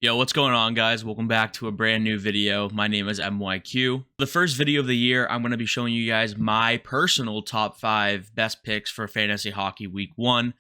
Yo, what's going on, guys? Welcome back to a brand new video. My name is MYQ. The first video of the year, I'm going to be showing you guys my personal top 5 best picks for fantasy hockey week 1.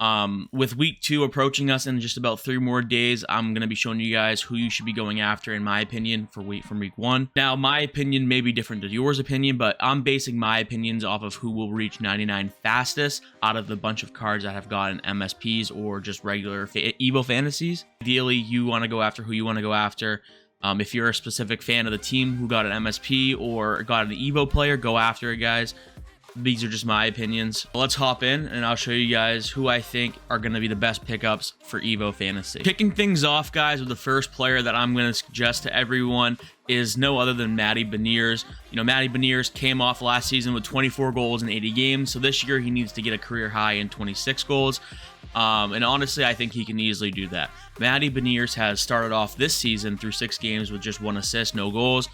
With week 2 approaching us in just about 3 more days, I'm going to be showing you guys who you should be going after, in my opinion, from week 1. Now, my opinion may be different than yours opinion, but I'm basing my opinions off of who will reach 99 fastest out of the bunch of cards that have gotten MSPs or just regular Evo fantasies. Ideally, you want to go after who you want to go after. If you're a specific fan of the team who got an MSP or got an Evo player, go after it, guys. These are just my opinions. Let's hop in and I'll show you guys who I think are going to be the best pickups for Evo Fantasy. Kicking things off, guys, with the first player that I'm going to suggest to everyone is no other than Matty Beniers. You know, Matty Beniers came off last season with 24 goals in 80 games, so this year he needs to get a career high in 26 goals. And honestly, I think he can easily do that. Matty Beniers has started off this season through 6 games with just 1 assist, no goals.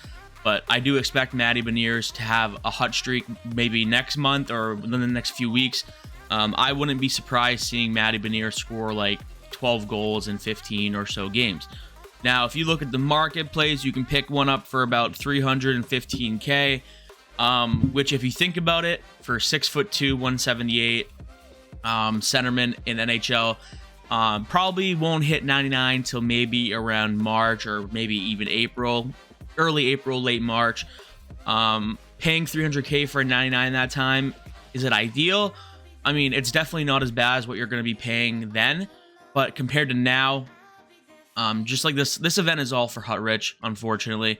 But I do expect Matty Beniers to have a hot streak maybe next month or within the next few weeks. I wouldn't be surprised seeing Matty Beniers score like 12 goals in 15 or so games. Now, if you look at the marketplace, you can pick one up for about $315K, which, if you think about it, for 6'2", 178 centerman in NHL, probably won't hit 99 till maybe around March or maybe even April. Early April, late March. Paying $300K for a 99 that time, is it ideal? I mean, it's definitely not as bad as what you're going to be paying then, but compared to now, just like this event is all for hut rich, unfortunately.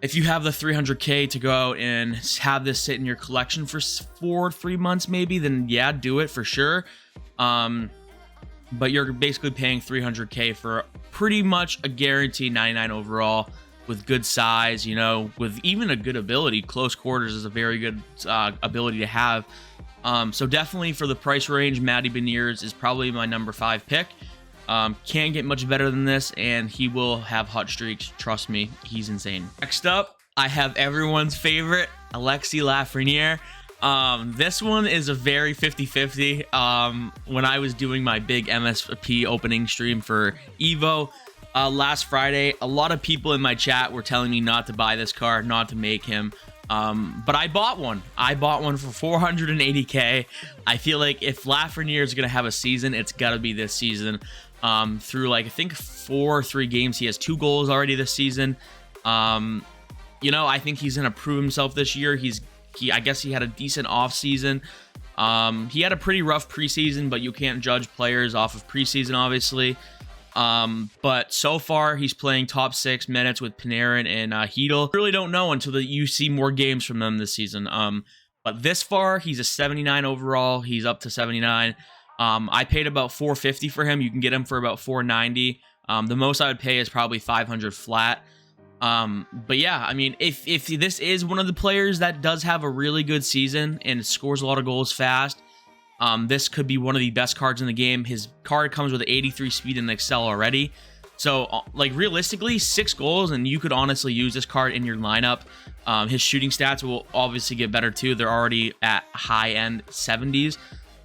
If you have the $300K to go out and have this sit in your collection for 3 months maybe, then yeah, do it for sure. But you're basically paying $300K for pretty much a guaranteed 99 overall, with good size, you know, with even a good ability. Close quarters is a very good ability to have. So definitely for the price range, Matty Beniers is probably my number 5 pick. Can't get much better than this, and he will have hot streaks. Trust me, he's insane. Next up, I have everyone's favorite, Alexis Lafreniere. This one is a very 50-50. When I was doing my big MSP opening stream for Evo, last Friday, a lot of people in my chat were telling me not to buy this card, not to make him. But I bought one. I bought one for $480K. I feel like if Lafreniere is going to have a season, it's got to be this season. Through like, I think 4 or 3 games, he has 2 goals already this season. You know, I think he's going to prove himself this year. I guess he had a decent off season. He had a pretty rough preseason, but you can't judge players off of preseason, obviously. But so far, he's playing top 6 minutes with Panarin and Hedl. Really don't know until you see more games from them this season. But this far, he's a 79 overall. He's up to 79. I paid about $450 for him. You can get him for about $490. The most I would pay is probably $500 flat. But yeah, I mean, if this is one of the players that does have a really good season and scores a lot of goals fast, this could be one of the best cards in the game. His card comes with 83 speed and excel already. So, like, realistically, 6 goals, and you could honestly use this card in your lineup. His shooting stats will obviously get better, too. They're already at high-end 70s.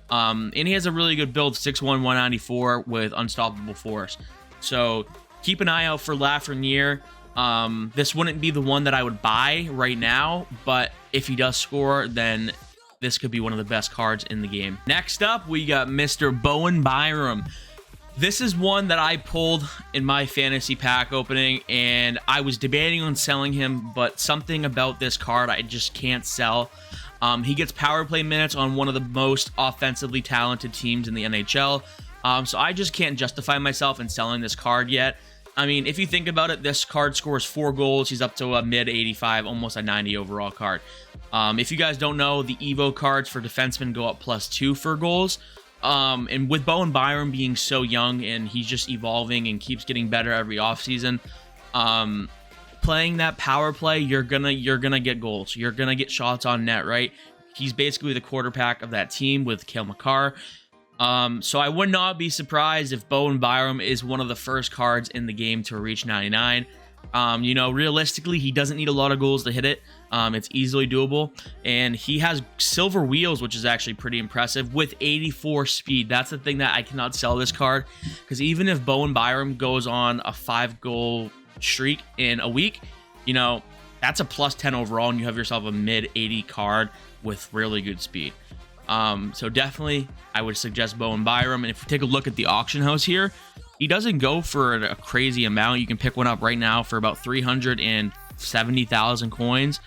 And he has a really good build, 6'1", 194 with unstoppable force. So, keep an eye out for Lafreniere. This wouldn't be the one that I would buy right now, but if he does score, then this could be one of the best cards in the game. Next up, we got Mr. Bowen Byram. This is one that I pulled in my fantasy pack opening, and I was debating on selling him, but something about this card I just can't sell. He gets power play minutes on one of the most offensively talented teams in the NHL, so I just can't justify myself in selling this card yet. I mean, if you think about it, this card scores 4 goals. He's up to a mid-85, almost a 90 overall card. If you guys don't know, the Evo cards for defensemen go up +2 for goals. And with Bowen Byram being so young and he's just evolving and keeps getting better every offseason, playing that power play, you're gonna get goals. You're gonna get shots on net, right? He's basically the quarterback of that team with Cale Makar. So I would not be surprised if Bowen Byram is one of the first cards in the game to reach 99. You know, realistically, he doesn't need a lot of goals to hit it. It's easily doable. And he has silver wheels, which is actually pretty impressive, with 84 speed. That's the thing that I cannot sell this card, because even if Bowen Byram goes on a 5-goal streak in a week, you know, that's a plus 10 overall, and you have yourself a mid 80 card with really good speed. So definitely, I would suggest Bowen Byram. And if we take a look at the auction house here, he doesn't go for a crazy amount. You can pick one up right now for about 370,000 coins.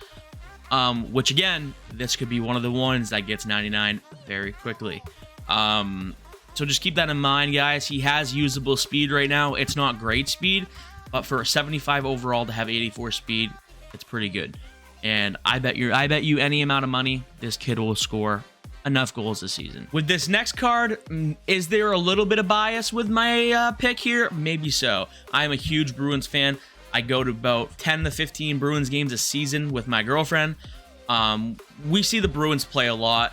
Which again, this could be one of the ones that gets 99 very quickly. So just keep that in mind, guys. He has usable speed right now. It's not great speed, but for a 75 overall to have 84 speed, it's pretty good. And I bet you any amount of money, this kid will score enough goals this season. With this next card, is there a little bit of bias with my pick here? Maybe so. I am a huge Bruins fan. I go to about 10 to 15 Bruins games a season with my girlfriend. We see the Bruins play a lot,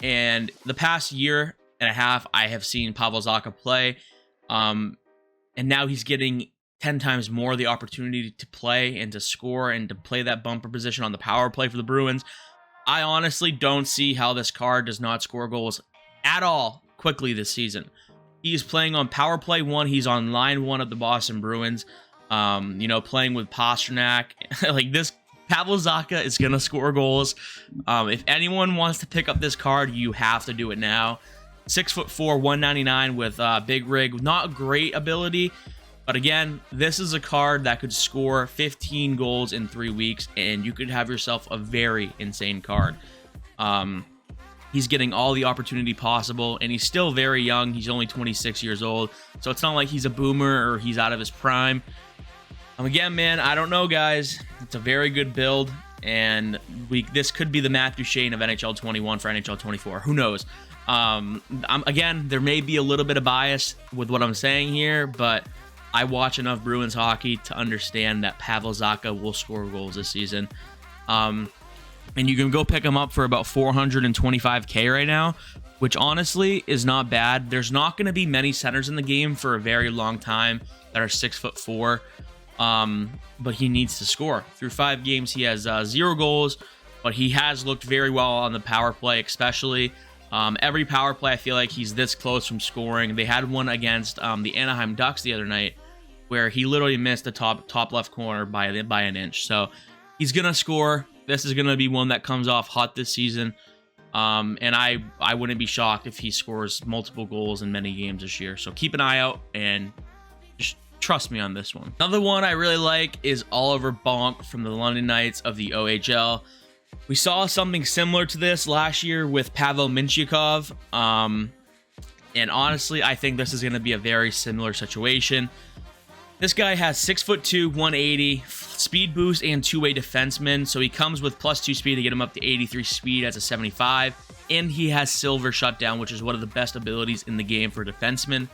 and the past year and a half, I have seen Pavel Zacha play, and now he's getting 10 times more the opportunity to play and to score and to play that bumper position on the power play for the Bruins. I honestly don't see how this card does not score goals at all quickly this season. He's playing on power play 1. He's on line 1 of the Boston Bruins. You know, playing with Pastrnak. Like, this Pavel Zacha is going to score goals. If anyone wants to pick up this card, you have to do it now. 6'4", 199 with big rig. Not great ability. But again, this is a card that could score 15 goals in 3 weeks, and you could have yourself a very insane card. He's getting all the opportunity possible, and he's still very young. He's only 26 years old, so it's not like he's a boomer or he's out of his prime. Again, man, I don't know, guys. It's a very good build, and this could be the Matt Duchene of NHL 21 for NHL 24. Who knows? Again, there may be a little bit of bias with what I'm saying here, but I watch enough Bruins hockey to understand that Pavel Zacha will score goals this season. And you can go pick him up for about 425K right now, which honestly is not bad. There's not going to be many centers in the game for a very long time that are 6'4". But he needs to score. Through 5 games, he has 0 goals, but he has looked very well on the power play, especially. Every power play, I feel like he's this close from scoring. They had one against the Anaheim Ducks the other night, where he literally missed the top left corner by an inch. So he's gonna score. This is gonna be one that comes off hot this season. And I wouldn't be shocked if he scores multiple goals in many games this year. So keep an eye out and just trust me on this one. Another one I really like is Oliver Bonk from the London Knights of the OHL. We saw something similar to this last year with Pavel Mintyukov. And honestly, I think this is going to be a very similar situation. This guy has 6'2", 180, speed boost, and two-way defenseman. So he comes with +2 speed to get him up to 83 speed as a 75. And he has silver shutdown, which is one of the best abilities in the game for defensemen.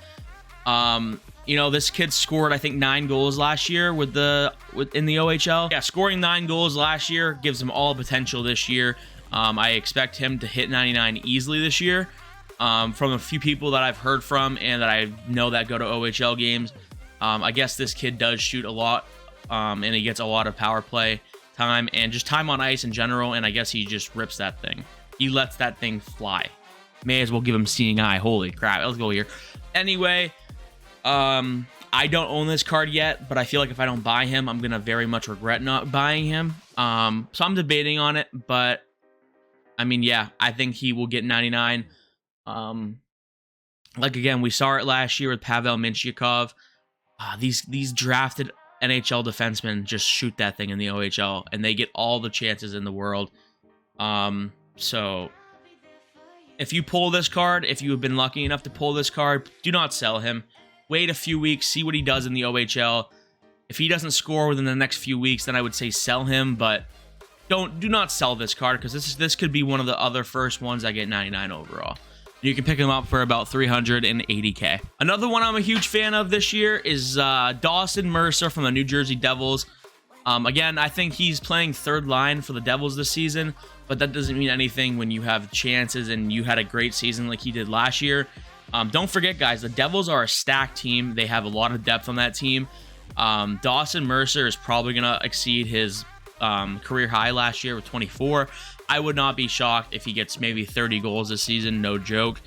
You know, this kid scored, I think, 9 goals last year in the OHL. Yeah, scoring 9 goals last year gives him all potential this year. I expect him to hit 99 easily this year. From a few people that I've heard from and that I know that go to OHL games, I guess this kid does shoot a lot, and he gets a lot of power play time and just time on ice in general, and I guess he just rips that thing. He lets that thing fly. May as well give him seeing eye. Holy crap. Let's go here. Anyway, I don't own this card yet, but I feel like if I don't buy him, I'm going to very much regret not buying him. So I'm debating on it, but I mean, yeah, I think he will get 99. Like, again, we saw it last year with Pavel Mintyukov. These drafted NHL defensemen just shoot that thing in the OHL, and they get all the chances in the world. So if you pull this card, if you have been lucky enough to pull this card, do not sell him. Wait a few weeks, see what he does in the OHL. If he doesn't score within the next few weeks, then I would say sell him, but do not sell this card, because this could be one of the other first ones that get 99 overall. You can pick him up for about 380K. Another one I'm a huge fan of this year is Dawson Mercer from the New Jersey Devils. Again, I think he's playing third line for the Devils this season, but that doesn't mean anything when you have chances and you had a great season like he did last year. Don't forget, guys, the Devils are a stacked team. They have a lot of depth on that team. Dawson Mercer is probably going to exceed his career high last year with 24. I would not be shocked if he gets maybe 30 goals this season, no joke,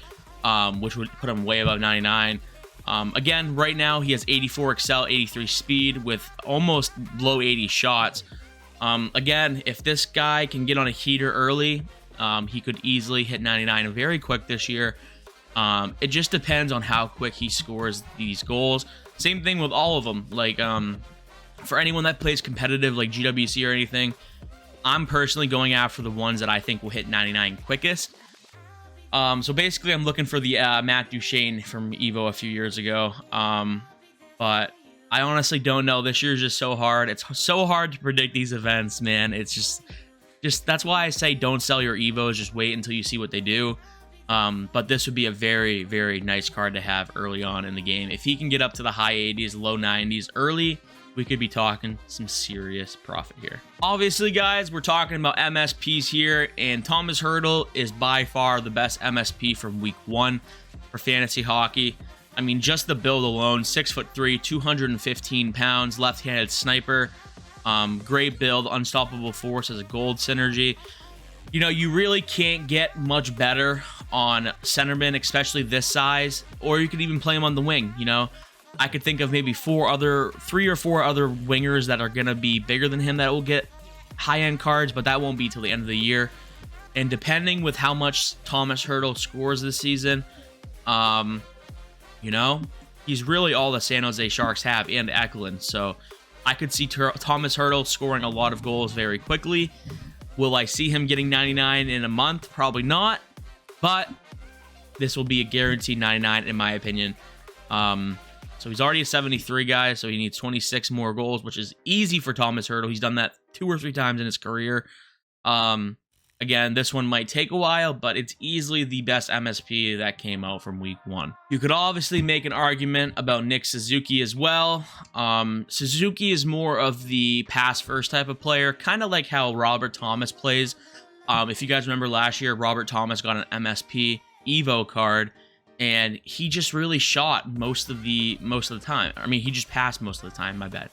which would put him way above 99. Again, right now he has 84 excel, 83 speed with almost low 80 shots. Again, if this guy can get on a heater early, he could easily hit 99 very quick this year. It just depends on how quick he scores these goals. Same thing with all of them. Like, for anyone that plays competitive like GWC or anything, I'm personally going after the ones that I think will hit 99 quickest. So basically, I'm looking for the Matt Duchene from Evo a few years ago. But I honestly don't know. This year's just so hard. It's so hard to predict these events, man. It's just that's why I say don't sell your Evos. Just wait until you see what they do. But this would be a very, very nice card to have early on in the game. If he can get up to the high 80s, low 90s early, we could be talking some serious profit here. Obviously, guys, we're talking about MSPs here, and Thomas Hertl is by far the best MSP from week 1 for fantasy hockey. I mean, just the build alone, 6'3", 215 pounds, left-handed sniper, great build, unstoppable force as a gold synergy. You know, you really can't get much better on centerman, especially this size, or you could even play him on the wing, you know. I could think of maybe 3 or 4 other wingers that are going to be bigger than him that will get high-end cards, but that won't be till the end of the year. And depending with how much Thomas Hertl scores this season, you know, he's really all the San Jose Sharks have, and Eklund. So I could see Thomas Hertl scoring a lot of goals very quickly. Will I see him getting 99 in a month? Probably not, but this will be a guaranteed 99 in my opinion. So he's already a 73 guy, so he needs 26 more goals, which is easy for Thomas Hertl. He's done that 2 or 3 times in his career. Again, this one might take a while, but it's easily the best MSP that came out from week 1. You could obviously make an argument about Nick Suzuki as well. Suzuki is more of the pass first type of player, kind of like how Robert Thomas plays. If you guys remember last year, Robert Thomas got an MSP Evo card, and he just really shot most of the time. I mean, he just passed most of the time, my bad.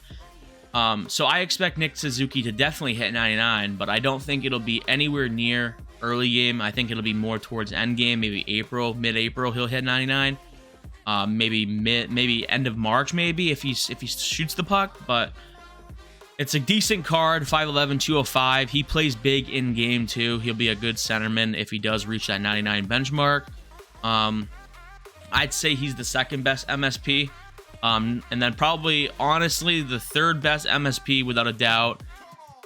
So I expect Nick Suzuki to definitely hit 99, but I don't think it'll be anywhere near early game. I think it'll be more towards end game, maybe mid-April he'll hit 99. Maybe end of March, maybe if he shoots the puck. But it's a decent card, 5'11", 205. He plays big in game too. He'll be a good centerman if he does reach that 99 benchmark. I'd say he's the second best MSP. And then probably, honestly, the third best MSP, without a doubt,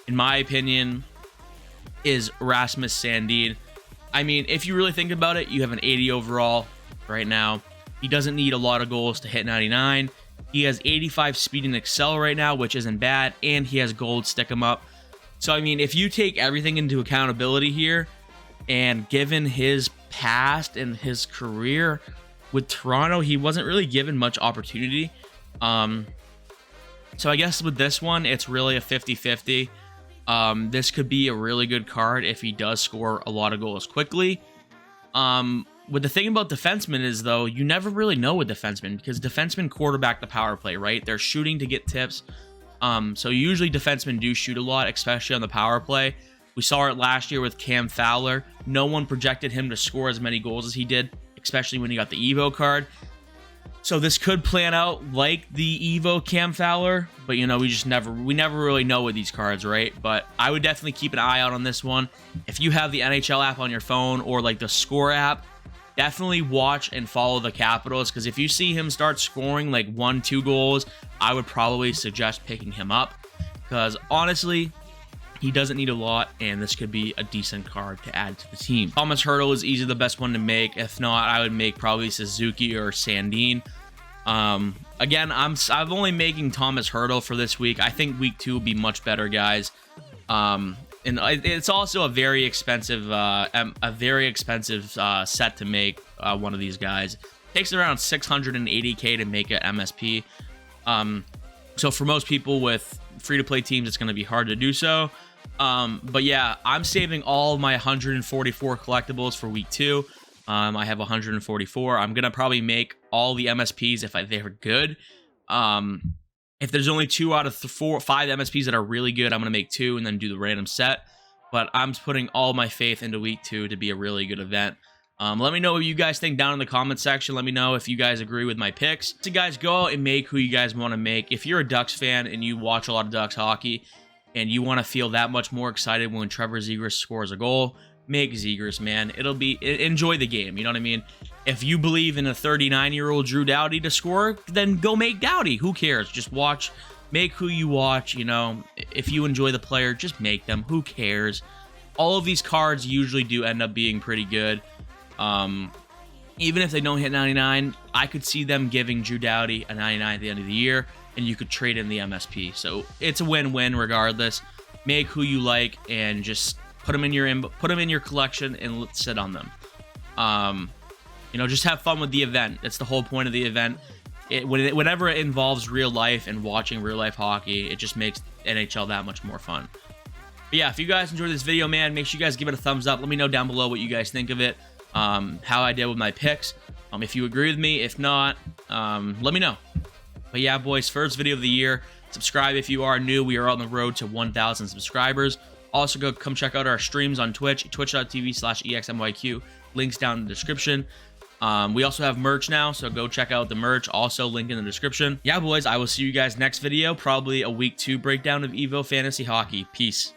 in my opinion, is Rasmus Sandin. I mean, if you really think about it, you have an 80 overall right now. He doesn't need a lot of goals to hit 99. He has 85 speed and excel right now, which isn't bad, and he has gold stick him up. So, I mean, if you take everything into accountability here, and given his past and his career with Toronto, he wasn't really given much opportunity. So I guess with this one, it's really a 50-50. This could be a really good card if he does score a lot of goals quickly. With the thing about defensemen is, though, you never really know with defensemen, because defensemen quarterback the power play, right? They're shooting to get tips. So usually defensemen do shoot a lot, especially on the power play. We saw it last year with Cam Fowler. No one projected him to score as many goals as he did, especially when he got the Evo card. So this could plan out like the Evo Cam Fowler, but you know, we never really know with these cards, right? But I would definitely keep an eye out on this one. If you have the NHL app on your phone or like the Score app, definitely watch and follow the Capitals, because if you see him start scoring like 1-2 goals, I would probably suggest picking him up, because honestly, he doesn't need a lot, and this could be a decent card to add to the team. Thomas Hertl is easily the best one to make. If not, I would make probably Suzuki or Sandin. Again, I'm only making Thomas Hertl for this week. I think week 2 will be much better, guys. And it's also a very expensive, set to make one of these guys. It takes around 680k to make an MSP. So for most people with free-to-play teams, it's going to be hard to do so. But yeah, I'm saving all of my 144 collectibles for week 2. I have 144. I'm going to probably make all the MSPs if they're good. If there's only 2 out of 5 MSPs that are really good, I'm going to make 2 and then do the random set. But I'm putting all my faith into week 2 to be a really good event. Let me know what you guys think down in the comment section. Let me know if you guys agree with my picks. So guys, go out and make who you guys want to make. If you're a Ducks fan and you watch a lot of Ducks hockey and you want to feel that much more excited when Trevor Zegras scores a goal, make Zegras, man. Enjoy the game, you know what I mean? If you believe in a 39-year-old Drew Doughty to score, then go make Doughty. Who cares? Just watch, make who you watch, you know. If you enjoy the player, just make them. Who cares? All of these cards usually do end up being pretty good. Even if they don't hit 99, I could see them giving Drew Doughty a 99 at the end of the year, and you could trade in the MSP. So it's a win-win regardless. Make who you like and just put them in your collection and let's sit on them. You know, just have fun with the event. That's the whole point of the event. Whenever it involves real life and watching real life hockey, it just makes NHL that much more fun. But yeah, if you guys enjoyed this video, man, make sure you guys give it a thumbs up. Let me know down below what you guys think of it, how I did with my picks. If you agree with me, if not, let me know. But yeah, boys, first video of the year. Subscribe if you are new. We are on the road to 1,000 subscribers. Also, come check out our streams on Twitch, twitch.tv/EXMYQ. Links down in the description. We also have merch now, so go check out the merch. Also, link in the description. Yeah, boys, I will see you guys next video. Probably a week 2 breakdown of Evo Fantasy Hockey. Peace.